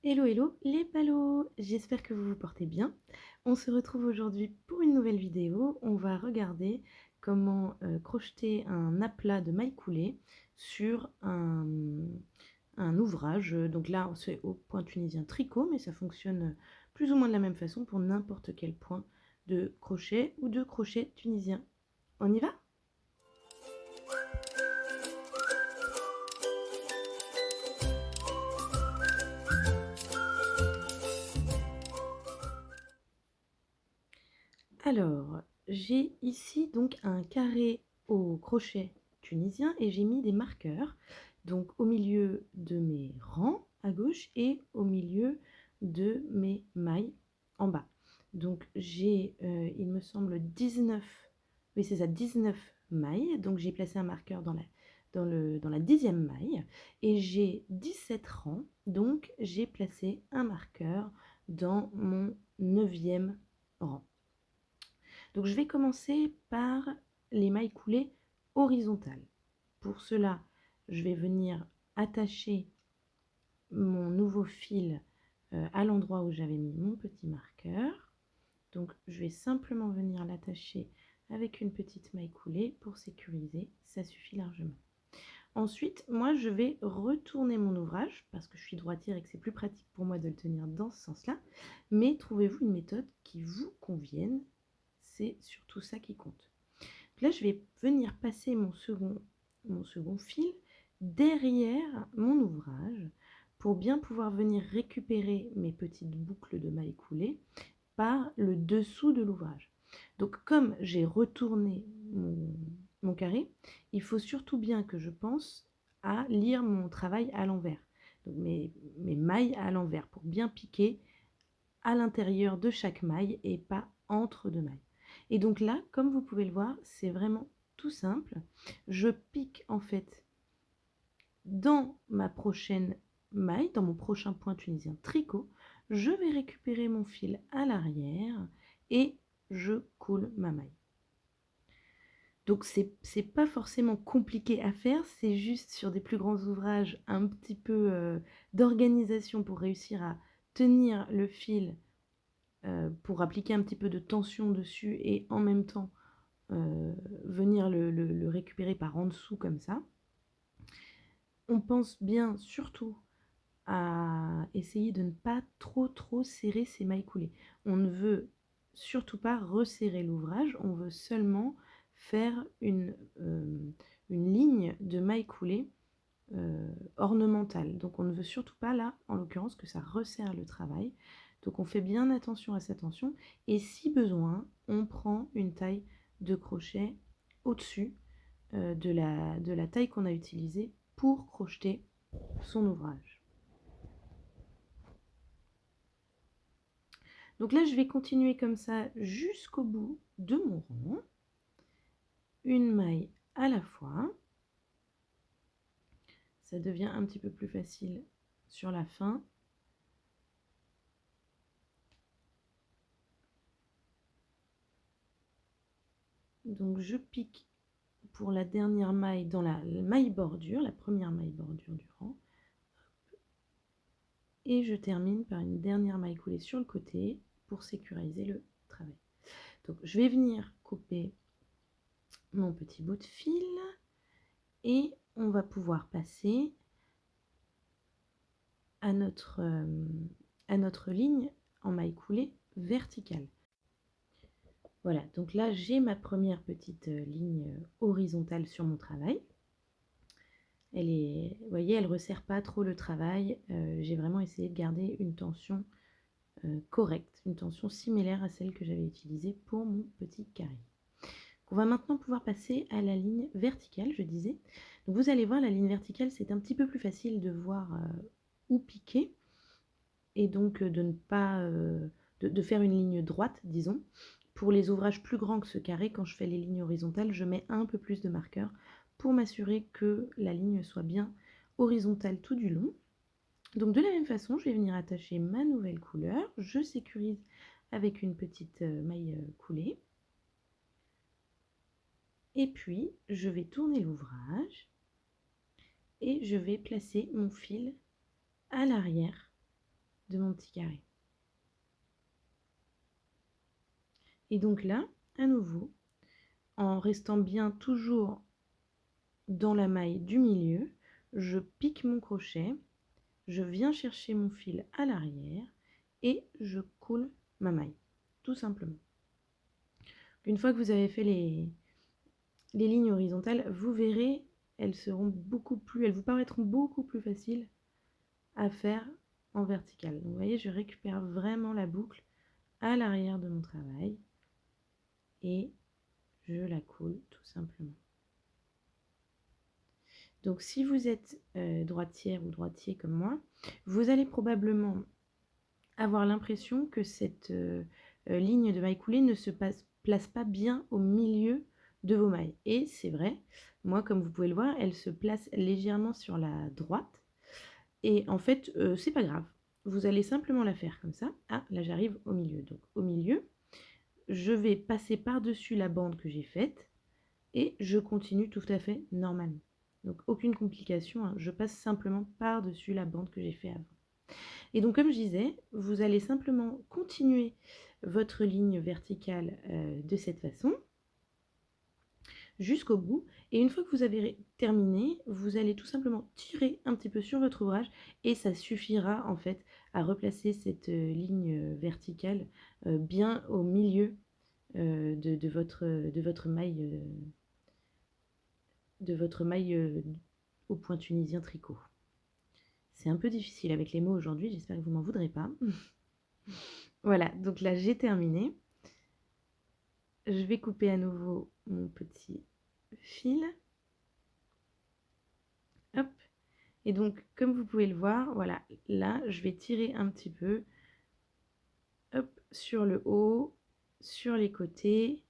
Hello hello les palos, j'espère que vous vous portez bien. On se retrouve aujourd'hui pour une nouvelle vidéo. On va regarder comment crocheter un aplat de mailles coulées sur un ouvrage. Donc là c'est au point tunisien tricot, mais ça fonctionne plus ou moins de la même façon pour n'importe quel point de crochet ou de crochet tunisien. On y va? Alors, j'ai ici donc un carré au crochet tunisien et j'ai mis des marqueurs donc au milieu de mes rangs à gauche et au milieu de mes mailles en bas. Donc j'ai, il me semble 19, oui c'est ça, 19 mailles. Donc j'ai placé un marqueur dans la 10e maille et j'ai 17 rangs. Donc j'ai placé un marqueur dans mon 9e rang. Donc je vais commencer par les mailles coulées horizontales. Pour cela, je vais venir attacher mon nouveau fil à l'endroit où j'avais mis mon petit marqueur. Donc je vais simplement venir l'attacher avec une petite maille coulée pour sécuriser, ça suffit largement. Ensuite, moi je vais retourner mon ouvrage parce que je suis droitière et que c'est plus pratique pour moi de le tenir dans ce sens-là. Mais trouvez-vous une méthode qui vous convienne, c'est surtout ça qui compte. Là, je vais venir passer mon second fil derrière mon ouvrage pour bien pouvoir venir récupérer mes petites boucles de mailles coulées par le dessous de l'ouvrage. Donc comme j'ai retourné mon carré, il faut surtout bien que je pense à lire mon travail à l'envers. Donc mes mailles à l'envers pour bien piquer à l'intérieur de chaque maille et pas entre deux mailles. Et donc là, comme vous pouvez le voir, c'est vraiment tout simple. Je pique en fait dans ma prochaine maille, dans mon prochain point tunisien tricot, je vais récupérer mon fil à l'arrière et je coule ma maille. Donc c'est pas forcément compliqué à faire, c'est juste sur des plus grands ouvrages un petit peu d'organisation pour réussir à tenir le fil pour appliquer un petit peu de tension dessus et en même temps venir le récupérer par en dessous comme ça. On pense bien surtout à essayer de ne pas trop serrer ces mailles coulées. On ne veut surtout pas resserrer l'ouvrage, on veut seulement faire une ligne de mailles coulées ornementale. Donc on ne veut surtout pas là, en l'occurrence, que ça resserre le travail. Donc on fait bien attention à cette tension et si besoin, on prend une taille de crochet au-dessus de la taille qu'on a utilisée pour crocheter son ouvrage. Donc là, je vais continuer comme ça jusqu'au bout de mon rang, une maille à la fois. Ça devient un petit peu plus facile sur la fin. Donc je pique pour la dernière maille dans la maille bordure, la première maille bordure du rang. Et je termine par une dernière maille coulée sur le côté pour sécuriser le travail. Donc je vais venir couper mon petit bout de fil et on va pouvoir passer à notre ligne en maille coulée verticale. Voilà, donc là j'ai ma première petite ligne horizontale sur mon travail. Elle est, vous voyez, elle resserre pas trop le travail. J'ai vraiment essayé de garder une tension correcte, une tension similaire à celle que j'avais utilisée pour mon petit carré. On va maintenant pouvoir passer à la ligne verticale, je disais. Donc vous allez voir, la ligne verticale, c'est un petit peu plus facile de voir où piquer et donc de ne pas de faire une ligne droite, disons. Pour les ouvrages plus grands que ce carré, quand je fais les lignes horizontales, je mets un peu plus de marqueur pour m'assurer que la ligne soit bien horizontale tout du long. Donc de la même façon, je vais venir attacher ma nouvelle couleur. Je sécurise avec une petite maille coulée. Et puis, je vais tourner l'ouvrage et je vais placer mon fil à l'arrière de mon petit carré. Et donc là, à nouveau, en restant bien toujours dans la maille du milieu, je pique mon crochet, je viens chercher mon fil à l'arrière et je coule ma maille, tout simplement. Une fois que vous avez fait les lignes horizontales, vous verrez, elles vous paraîtront beaucoup plus faciles à faire en vertical. Donc, vous voyez, je récupère vraiment la boucle à l'arrière de mon travail et je la coule tout simplement. Donc si vous êtes droitière ou droitier comme moi, vous allez probablement avoir l'impression que cette ligne de maille coulée ne se place pas bien au milieu de vos mailles. Et c'est vrai, moi comme vous pouvez le voir, elle se place légèrement sur la droite. Et en fait, c'est pas grave. Vous allez simplement la faire comme ça. Ah, là j'arrive au milieu. Donc au milieu, je vais passer par-dessus la bande que j'ai faite et je continue tout à fait normalement. Donc aucune complication, hein, je passe simplement par-dessus la bande que j'ai fait avant. Et donc comme je disais, vous allez simplement continuer votre ligne verticale de cette façon jusqu'au bout. Et une fois que vous avez terminé, vous allez tout simplement tirer un petit peu sur votre ouvrage et ça suffira en fait à replacer cette ligne verticale bien au milieu de votre maille au point tunisien tricot. C'est un peu difficile avec les mots aujourd'hui, j'espère que vous m'en voudrez pas. Voilà, donc là j'ai terminé. Je vais couper à nouveau mon petit fil. Hop. Et donc, comme vous pouvez le voir, voilà, là je vais tirer un petit peu. Hop, sur le haut, sur les côtés.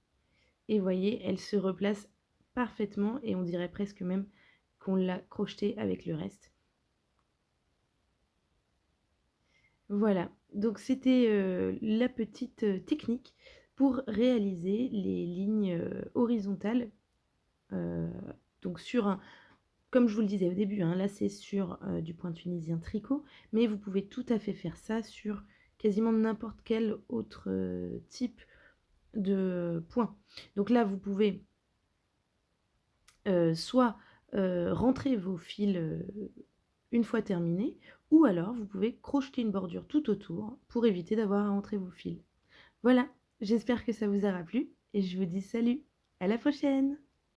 Et voyez, elle se replace parfaitement et on dirait presque même qu'on l'a crocheté avec le reste. Voilà, donc c'était la petite technique pour réaliser les lignes horizontales. Donc comme je vous le disais au début, hein, là c'est sur du point tunisien tricot, mais vous pouvez tout à fait faire ça sur quasiment n'importe quel autre type de point. Donc là vous pouvez soit rentrer vos fils une fois terminé, ou alors vous pouvez crocheter une bordure tout autour pour éviter d'avoir à rentrer vos fils. Voilà, j'espère que ça vous aura plu et je vous dis salut, à la prochaine!